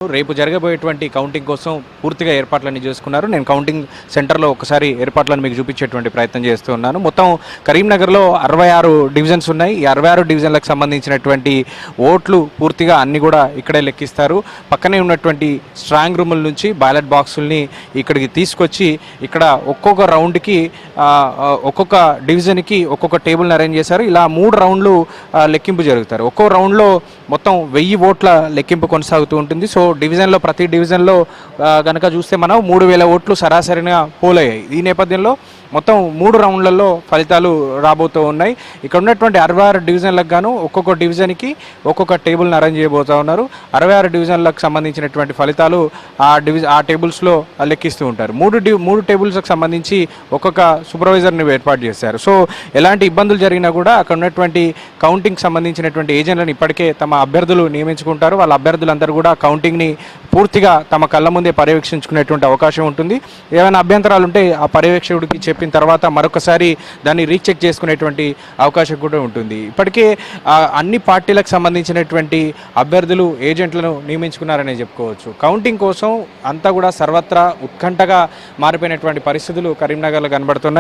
రేపు జరగబోయేటువంటి కౌంటింగ్ కోసం పూర్తిగా ఏర్పాట్లన్నీ చేసుకున్నారు. నేను కౌంటింగ్ సెంటర్లో ఒకసారి ఏర్పాట్లను మీకు చూపించేటువంటి ప్రయత్నం చేస్తూ ఉన్నాను. మొత్తం కరీంనగర్లో 66 డివిజన్స్ ఉన్నాయి. ఈ 66 డివిజన్లకు సంబంధించినటువంటి ఓట్లు పూర్తిగా అన్ని కూడా ఇక్కడే లెక్కిస్తారు. పక్కనే ఉన్నటువంటి స్ట్రాంగ్ రూముల నుంచి బ్యాలెట్ బాక్సుల్ని ఇక్కడికి తీసుకొచ్చి ఇక్కడ ఒక్కొక్క రౌండ్కి ఒక్కొక్క డివిజన్కి ఒక్కొక్క టేబుల్ని అరేంజ్ చేశారు. ఇలా 3 రౌండ్లు లెక్కింపు జరుగుతారు. ఒక్కో రౌండ్లో మొత్తం 1000 ఓట్ల లెక్కింపు కొనసాగుతూ ఉంటుంది. సో డివిజన్లో ప్రతి డివిజన్లో కనుక చూస్తే మనం 3000 ఓట్లు సరాసరిగా పోలయ్యాయి. ఈ నేపథ్యంలో మొత్తం 3 రౌండ్లలో ఫలితాలు రాబోతూ ఉన్నాయి. ఇక్కడ ఉన్నటువంటి 66 డివిజన్లకు గాను ఒక్కొక్క డివిజన్కి ఒక్కొక్క టేబుల్ని అరేంజ్ చేయబోతూ ఉన్నారు. 66 డివిజన్లకు సంబంధించినటువంటి ఫలితాలు ఆ టేబుల్స్లో లెక్కిస్తూ ఉంటారు. 3 టేబుల్స్కి సంబంధించి ఒక్కొక్క సూపర్వైజర్ని ఏర్పాటు చేశారు. సో ఎలాంటి ఇబ్బందులు జరిగినా కూడా అక్కడ ఉన్నటువంటి కౌంటింగ్కి సంబంధించినటువంటి ఏజెంట్లను ఇప్పటికే తమ అభ్యర్థులు నియమించుకుంటారు. వాళ్ళ అభ్యర్థులందరూ కూడా కౌంటింగ్ని పూర్తిగా తమ కళ్ళ ముందే పర్యవేక్షించుకునేటువంటి అవకాశం ఉంటుంది. ఏమైనా అభ్యంతరాలు ఉంటే ఆ పర్యవేక్షకుడికి చెప్పిన తర్వాత మరొకసారి దాన్ని రీచెక్ చేసుకునేటువంటి అవకాశం కూడా ఉంటుంది. ఇప్పటికే అన్ని పార్టీలకు సంబంధించినటువంటి అభ్యర్థులు ఏజెంట్లను నియమించుకున్నారనే చెప్పుకోవచ్చు. కౌంటింగ్ కోసం అంతా కూడా సర్వత్రా ఉత్కంఠగా మారిపోయినటువంటి పరిస్థితులు కరీంనగర్లో కనబడుతున్నాయి.